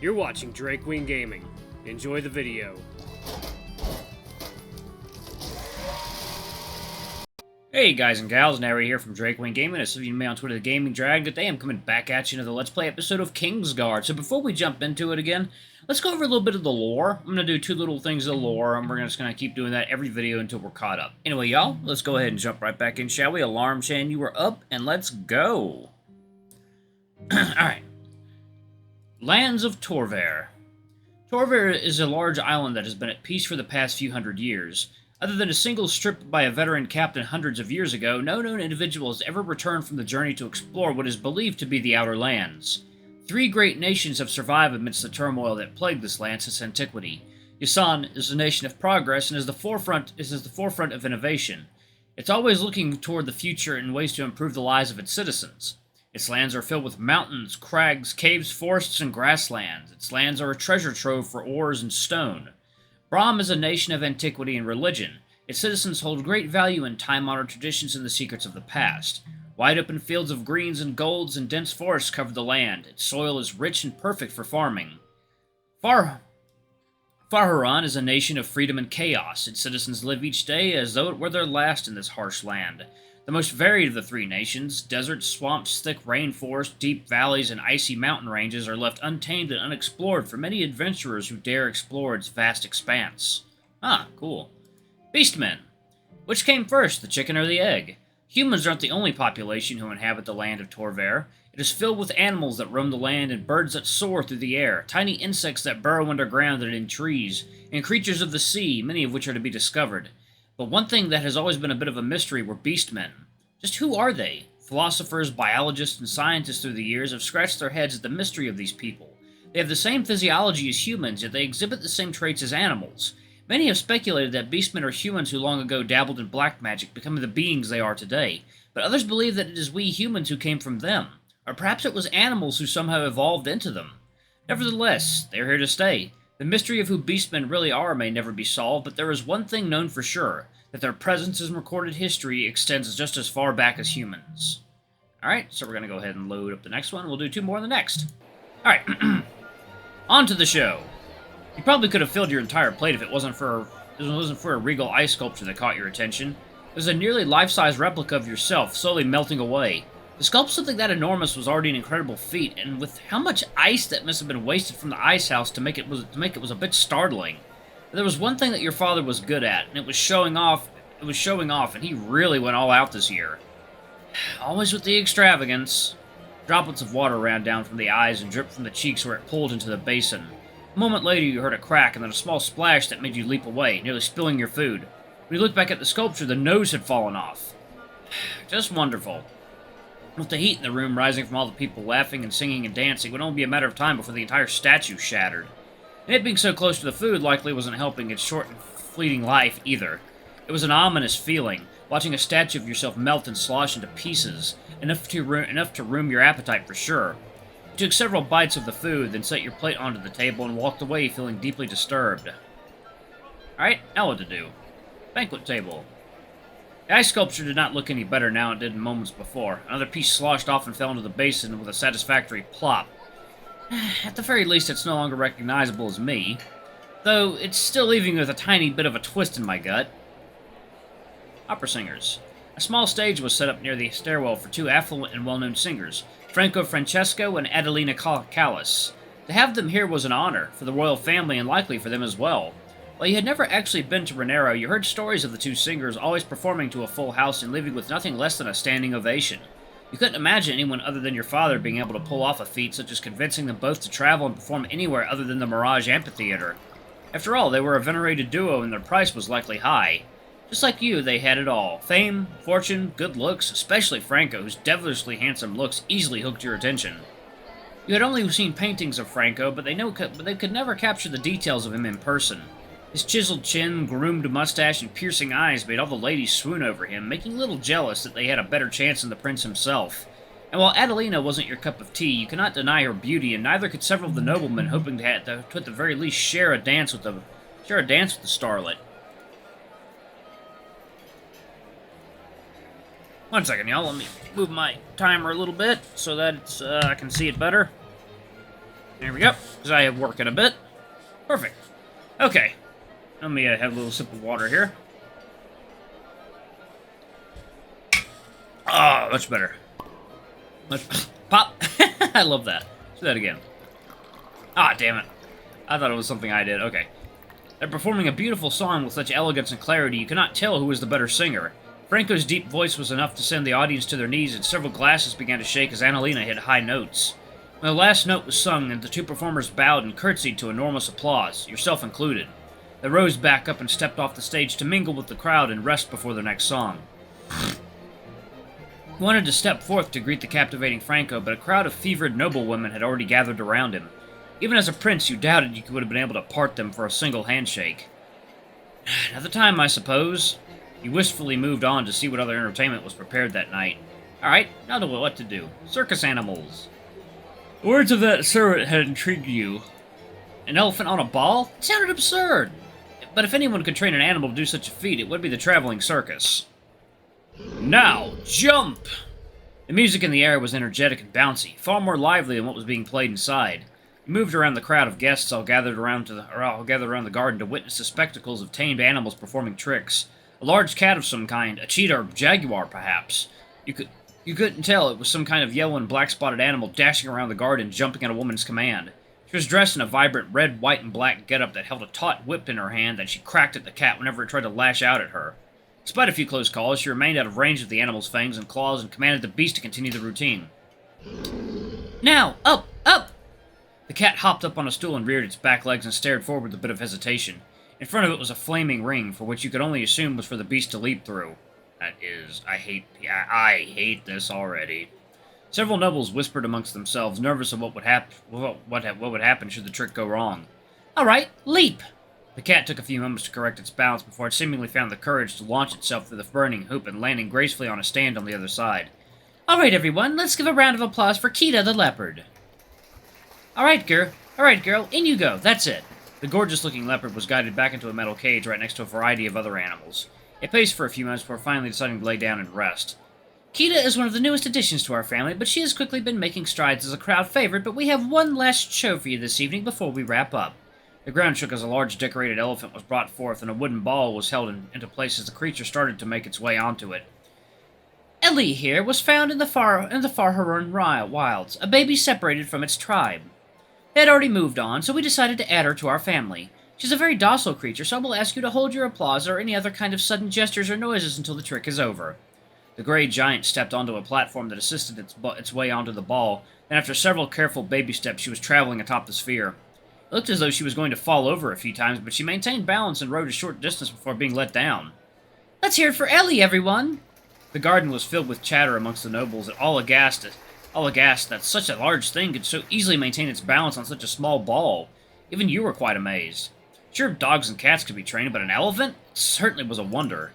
You're watching Drake Wing Gaming. Enjoy the video. Hey guys and gals, Nary here from Drake Wing Gaming. As you may on Twitter, the Gaming Drag. Today I'm coming back at you another Let's Play episode of Kingsguard. So before we jump into it again, let's go over a little bit of the lore. I'm going to do two little things of the lore, and we're just going to keep doing that every video until we're caught up. Anyway, y'all, let's go ahead and jump right back in, shall we? Alarm chain, you are up, and let's go. Alright. Lands of Torver. Torver is a large island that has been at peace for the past few hundred years. Other than a single strip by a veteran captain hundreds of years ago, no known individual has ever returned from the journey to explore what is believed to be the Outer Lands. Three great nations have survived amidst the turmoil that plagued this land since antiquity. Yusan is a nation of progress and is the forefront of innovation. It's always looking toward the future in ways to improve the lives of its citizens. Its lands are filled with mountains, crags, caves, forests, and grasslands. Its lands are a treasure trove for ores and stone. Brahm is a nation of antiquity and religion. Its citizens hold great value in time-honored traditions and the secrets of the past. Wide open fields of greens and golds and dense forests cover the land. Its soil is rich and perfect for farming. Farharan is a nation of freedom and chaos. Its citizens live each day as though it were their last in this harsh land. The most varied of the three nations, deserts, swamps, thick rainforests, deep valleys, and icy mountain ranges are left untamed and unexplored for many adventurers who dare explore its vast expanse. Ah, cool. Beastmen. Which came first, the chicken or the egg? Humans aren't the only population who inhabit the land of Torver. It is filled with animals that roam the land and birds that soar through the air, tiny insects that burrow underground and in trees, and creatures of the sea, many of which are to be discovered. But one thing that has always been a bit of a mystery were beastmen. Just who are they? Philosophers, biologists, and scientists through the years have scratched their heads at the mystery of these people. They have the same physiology as humans, yet they exhibit the same traits as animals. Many have speculated that beastmen are humans who long ago dabbled in black magic, becoming the beings they are today. But others believe that it is we humans who came from them. Or perhaps it was animals who somehow evolved into them. Nevertheless, they are here to stay. The mystery of who beastmen really are may never be solved, but there is one thing known for sure, that their presence in recorded history extends just as far back as humans. Alright, so we're going to go ahead and load up the next one. We'll do two more on the next. Alright, on to the show. You probably could have filled your entire plate if it wasn't for a regal ice sculpture that caught your attention. It was a nearly life-size replica of yourself, slowly melting away. To sculpt something that enormous was already an incredible feat, and with how much ice that must have been wasted from the ice house to make it was a bit startling. But there was one thing that your father was good at, and it was showing off. And he really went all out this year. Always with the extravagance. Droplets of water ran down from the eyes and dripped from the cheeks where it pulled into the basin. A moment later, you heard a crack and then a small splash that made you leap away, nearly spilling your food. When you looked back at the sculpture, the nose had fallen off. Just wonderful. With the heat in the room rising from all the people laughing and singing and dancing, it would only be a matter of time before the entire statue shattered. And it being so close to the food likely wasn't helping its short and fleeting life either. It was an ominous feeling, watching a statue of yourself melt and slosh into pieces, enough to ruin your appetite for sure. You took several bites of the food, then set your plate onto the table and walked away feeling deeply disturbed. Alright, now what to do? Banquet table. The ice sculpture did not look any better now than it did in moments before. Another piece sloshed off and fell into the basin with a satisfactory plop. At the very least, it's no longer recognizable as me, though it's still leaving me with a tiny bit of a twist in my gut. Opera singers. A small stage was set up near the stairwell for two affluent and well-known singers, Franco Francesco and Adelina Callis. To have them here was an honor, for the royal family and likely for them as well. While you had never actually been to Renero, you heard stories of the two singers always performing to a full house and leaving with nothing less than a standing ovation. You couldn't imagine anyone other than your father being able to pull off a feat such as convincing them both to travel and perform anywhere other than the Mirage Amphitheater. After all, they were a venerated duo and their price was likely high. Just like you, they had it all. Fame, fortune, good looks, especially Franco, whose devilishly handsome looks easily hooked your attention. You had only seen paintings of Franco, but they could never capture the details of him in person. His chiseled chin, groomed mustache, and piercing eyes made all the ladies swoon over him, making little jealous that they had a better chance than the prince himself. And while Adelina wasn't your cup of tea, you cannot deny her beauty, and neither could several of the noblemen hoping to at the very least share a dance with the starlet. One second, y'all. Let me move my timer a little bit so that I can see it better. There we go, because I have work in a bit. Perfect. Okay. Let me have a little sip of water here. Ah, much better. Pop! I love that. Let's do that again. Ah, damn it. I thought it was something I did. Okay. They're performing a beautiful song with such elegance and clarity, you cannot tell who was the better singer. Franco's deep voice was enough to send the audience to their knees, and several glasses began to shake as Annalena hit high notes. When the last note was sung, and the two performers bowed and curtsied to enormous applause, yourself included, they rose back up and stepped off the stage to mingle with the crowd and rest before their next song. He wanted to step forth to greet the captivating Franco, but a crowd of fevered noblewomen had already gathered around him. Even as a prince, you doubted you would have been able to part them for a single handshake. Another time, I suppose. He wistfully moved on to see what other entertainment was prepared that night. Alright, now to what to do. Circus animals. The words of that servant had intrigued you. An elephant on a ball? It sounded absurd. But if anyone could train an animal to do such a feat, it would be the traveling circus. Now, jump! The music in the air was energetic and bouncy, far more lively than what was being played inside. He moved around the crowd of guests all gathered around the garden to witness the spectacles of tamed animals performing tricks. A large cat of some kind, a cheetah or jaguar, perhaps. You couldn't tell it was some kind of yellow and black-spotted animal dashing around the garden, jumping at a woman's command. She was dressed in a vibrant red, white, and black getup that held a taut whip in her hand that she cracked at the cat whenever it tried to lash out at her. Despite a few close calls, she remained out of range of the animal's fangs and claws and commanded the beast to continue the routine. Now, up, up! The cat hopped up on a stool and reared its back legs and stared forward with a bit of hesitation. In front of it was a flaming ring, for which you could only assume was for the beast to leap through. That is, I hate this already. Several nobles whispered amongst themselves, nervous of what would happen should the trick go wrong. All right, leap! The cat took a few moments to correct its balance before it seemingly found the courage to launch itself through the burning hoop and landing gracefully on a stand on the other side. All right, everyone, let's give a round of applause for Kita the leopard. All right, girl, in you go. That's it. The gorgeous-looking leopard was guided back into a metal cage right next to a variety of other animals. It paced for a few minutes before finally deciding to lay down and rest. Kita is one of the newest additions to our family, but she has quickly been making strides as a crowd favorite, but we have one last show for you this evening before we wrap up. The ground shook as a large decorated elephant was brought forth, and a wooden ball was held into place as the creature started to make its way onto it. Ellie here was found in the far Harun wilds, a baby separated from its tribe. They had already moved on, so we decided to add her to our family. She's a very docile creature, so I will ask you to hold your applause or any other kind of sudden gestures or noises until the trick is over. The gray giant stepped onto a platform that assisted its way onto the ball, and after several careful baby steps, she was traveling atop the sphere. It looked as though she was going to fall over a few times, but she maintained balance and rode a short distance before being let down. Let's hear it for Ellie, everyone! The garden was filled with chatter amongst the nobles, and all aghast that such a large thing could so easily maintain its balance on such a small ball. Even you were quite amazed. Sure, dogs and cats could be trained, but an elephant? It certainly was a wonder.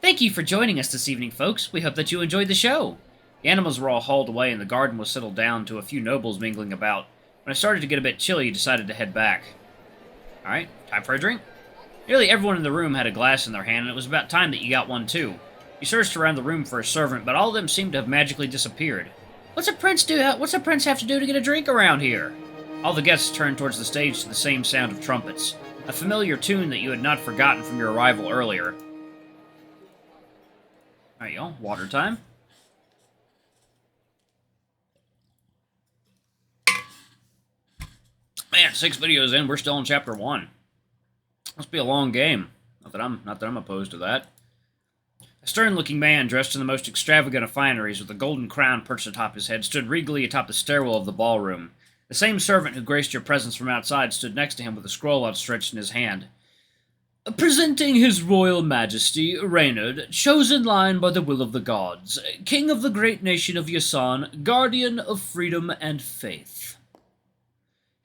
Thank you for joining us this evening, folks. We hope that you enjoyed the show. The animals were all hauled away, and the garden was settled down to a few nobles mingling about. When it started to get a bit chilly, you decided to head back. Alright, time for a drink. Nearly everyone in the room had a glass in their hand, and it was about time that you got one too. You searched around the room for a servant, but all of them seemed to have magically disappeared. What's a prince have to do to get a drink around here? All the guests turned towards the stage to the same sound of trumpets, a familiar tune that you had not forgotten from your arrival earlier. Alright, y'all, water time. Man, 6 videos in, we're still in chapter 1. Must be a long game. Not that I'm opposed to that. A stern-looking man dressed in the most extravagant of fineries, with a golden crown perched atop his head, stood regally atop the stairwell of the ballroom. The same servant who graced your presence from outside stood next to him with a scroll outstretched in his hand. Presenting His Royal Majesty, Reynard, chosen line by the will of the gods, King of the great nation of Yasan, Guardian of freedom and faith.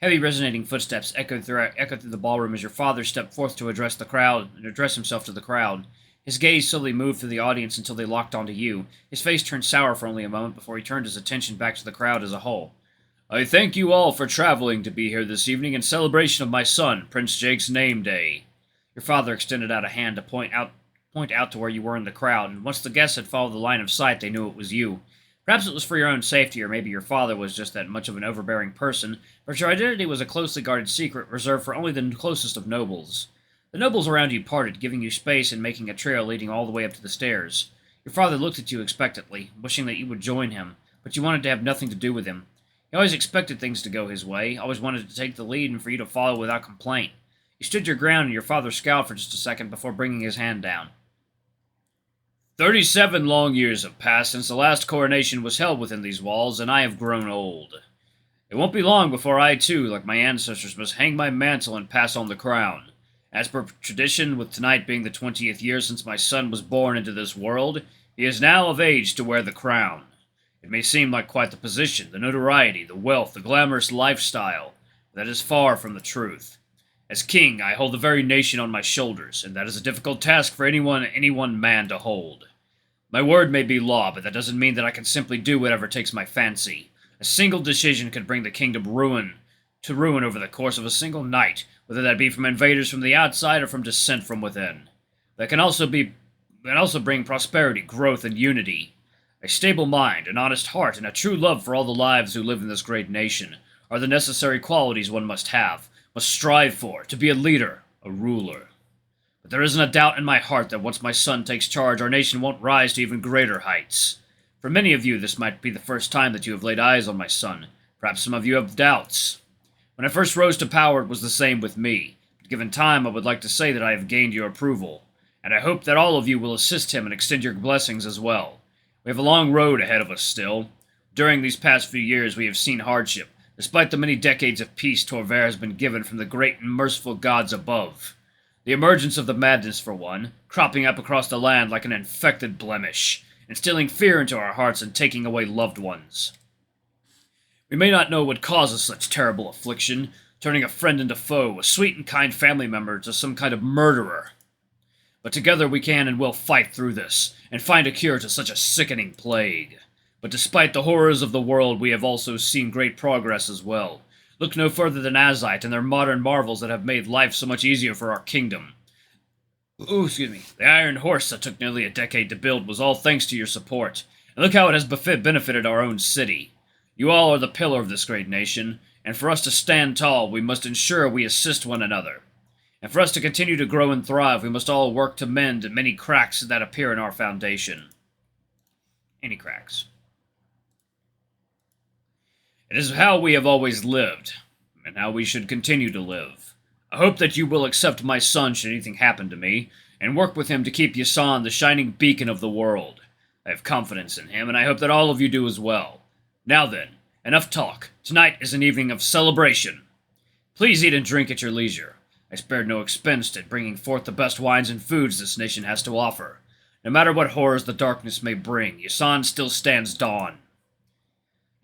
Heavy resonating footsteps echoed through the ballroom as your father stepped forth to address himself to the crowd. His gaze slowly moved through the audience until they locked onto you. His face turned sour for only a moment before he turned his attention back to the crowd as a whole. I thank you all for traveling to be here this evening in celebration of my son, Prince Jake's name day. Your father extended out a hand to point out to where you were in the crowd, and once the guests had followed the line of sight, they knew it was you. Perhaps it was for your own safety, or maybe your father was just that much of an overbearing person, but your identity was a closely guarded secret reserved for only the closest of nobles. The nobles around you parted, giving you space and making a trail leading all the way up to the stairs. Your father looked at you expectantly, wishing that you would join him, but you wanted to have nothing to do with him. He always expected things to go his way, always wanted to take the lead and for you to follow without complaint. You stood your ground and your father scowled for just a second before bringing his hand down. 37 long years have passed since the last coronation was held within these walls, and I have grown old. It won't be long before I, too, like my ancestors, must hang my mantle and pass on the crown. As per tradition, with tonight being the 20th year since my son was born into this world, he is now of age to wear the crown. It may seem like quite the position, the notoriety, the wealth, the glamorous lifestyle, but that is far from the truth. As king, I hold the very nation on my shoulders, and that is a difficult task for any one man to hold. My word may be law, but that doesn't mean that I can simply do whatever takes my fancy. A single decision could bring the kingdom to ruin over the course of a single night, whether that be from invaders from the outside or from dissent from within. That can also bring prosperity, growth, and unity. A stable mind, an honest heart, and a true love for all the lives who live in this great nation are the necessary qualities one must have, must strive for, to be a leader, a ruler. But there isn't a doubt in my heart that once my son takes charge, our nation won't rise to even greater heights. For many of you, this might be the first time that you have laid eyes on my son. Perhaps some of you have doubts. When I first rose to power, it was the same with me. But given time, I would like to say that I have gained your approval. And I hope that all of you will assist him and extend your blessings as well. We have a long road ahead of us still. During these past few years, we have seen hardship. Despite the many decades of peace Torver has been given from the great and merciful gods above. The emergence of the madness, for one, cropping up across the land like an infected blemish, instilling fear into our hearts and taking away loved ones. We may not know what causes such terrible affliction, turning a friend into foe, a sweet and kind family member to some kind of murderer. But together we can and will fight through this, and find a cure to such a sickening plague. But despite the horrors of the world, we have also seen great progress as well. Look no further than Azite and their modern marvels that have made life so much easier for our kingdom. The Iron Horse that took nearly a decade to build was all thanks to your support, and look how it has benefited our own city. You all are the pillar of this great nation, and for us to stand tall, we must ensure we assist one another. And for us to continue to grow and thrive, we must all work to mend many cracks that appear in our foundation. Any cracks. It is how we have always lived, and how we should continue to live. I hope that you will accept my son should anything happen to me, and work with him to keep Yasan the shining beacon of the world. I have confidence in him, and I hope that all of you do as well. Now then, enough talk. Tonight is an evening of celebration. Please eat and drink at your leisure. I spared no expense at bringing forth the best wines and foods this nation has to offer. No matter what horrors the darkness may bring, Yasan still stands dawn.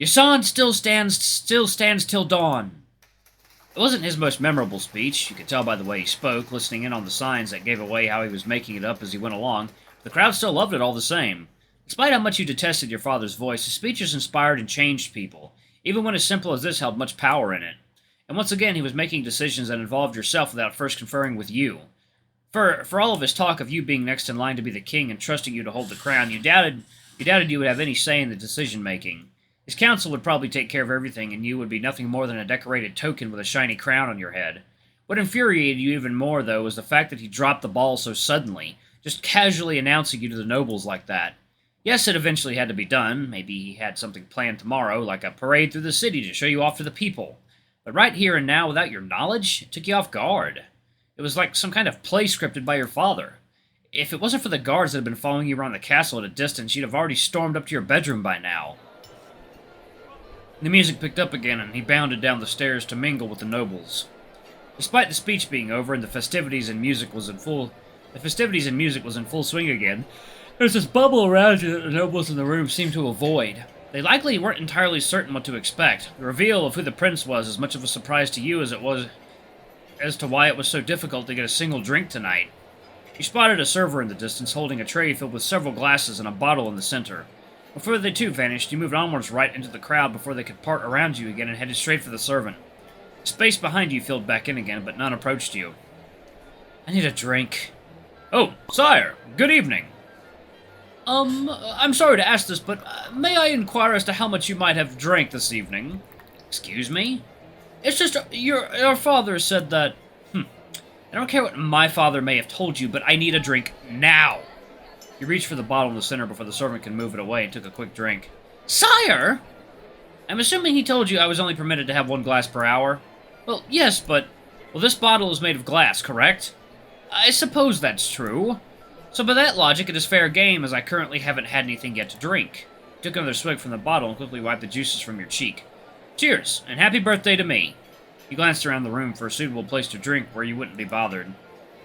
Yasan still stands till dawn. It wasn't his most memorable speech. You could tell by the way he spoke, listening in on the signs that gave away how he was making it up as he went along. The crowd still loved it all the same. Despite how much you detested your father's voice, his speeches inspired and changed people. Even one as simple as this held much power in it. And once again, he was making decisions that involved yourself without first conferring with you. For all of his talk of you being next in line to be the king and trusting you to hold the crown, you doubted you would have any say in the decision-making. His council would probably take care of everything, and you would be nothing more than a decorated token with a shiny crown on your head. What infuriated you even more, though, was the fact that he dropped the ball so suddenly, just casually announcing you to the nobles like that. Yes, it eventually had to be done. Maybe he had something planned tomorrow, like a parade through the city to show you off to the people. But right here and now, without your knowledge, it took you off guard. It was like some kind of play scripted by your father. If it wasn't for the guards that had been following you around the castle at a distance, you'd have already stormed up to your bedroom by now. The music picked up again, and he bounded down the stairs to mingle with the nobles. Despite the speech being over and the festivities and music was in full swing again, there's this bubble around you that the nobles in the room seemed to avoid. They likely weren't entirely certain what to expect. The reveal of who the prince was as much of a surprise to you as it was as to why it was so difficult to get a single drink tonight. You spotted a server in the distance holding a tray filled with several glasses and a bottle in the center. Before they too vanished, you moved onwards right into the crowd before they could part around you again and headed straight for the servant. The space behind you filled back in again, but none approached you. I need a drink. Oh, sire, good evening. I'm sorry to ask this, but may I inquire as to how much you might have drank this evening? Excuse me? It's just, your father said that... I don't care what my father may have told you, but I need a drink now. You reached for the bottle in the center before the servant could move it away and took a quick drink. Sire! I'm assuming he told you I was only permitted to have 1 glass per hour? Well, yes, but... Well, this bottle is made of glass, correct? I suppose that's true. So by that logic, it is fair game, as I currently haven't had anything yet to drink. You took another swig from the bottle and quickly wiped the juices from your cheek. Cheers, and happy birthday to me. You glanced around the room for a suitable place to drink where you wouldn't be bothered.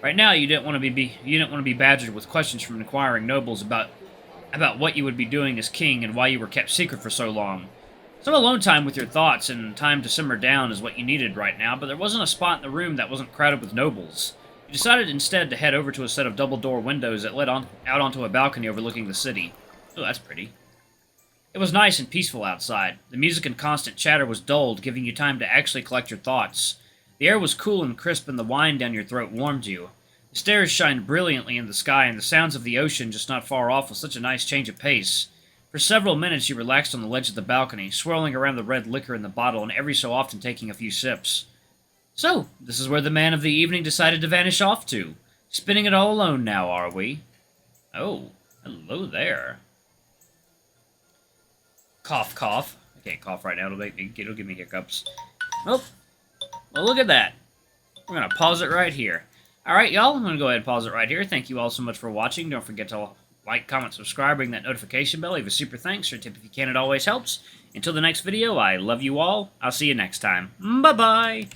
Right now, you didn't want to be badgered with questions from inquiring nobles about what you would be doing as king and why you were kept secret for so long. Some alone time with your thoughts and time to simmer down is what you needed right now, but there wasn't a spot in the room that wasn't crowded with nobles. You decided instead to head over to a set of double-door windows that led out onto a balcony overlooking the city. Oh, that's pretty. It was nice and peaceful outside. The music and constant chatter was dulled, giving you time to actually collect your thoughts. The air was cool and crisp, and the wine down your throat warmed you. The stars shined brilliantly in the sky, and the sounds of the ocean just not far off was such a nice change of pace. For several minutes you relaxed on the ledge of the balcony, swirling around the red liquor in the bottle and every so often taking a few sips. So, this is where the man of the evening decided to vanish off to. Spinning it all alone now, are we? Oh, hello there. Cough, cough. I can't cough right now, it'll give me hiccups. Oh, well, look at that. We're going to pause it right here. Alright, y'all, I'm going to go ahead and pause it right here. Thank you all so much for watching. Don't forget to like, comment, subscribe, ring that notification bell, leave a super thanks, or a tip if you can, it always helps. Until the next video, I love you all. I'll see you next time. Bye-bye!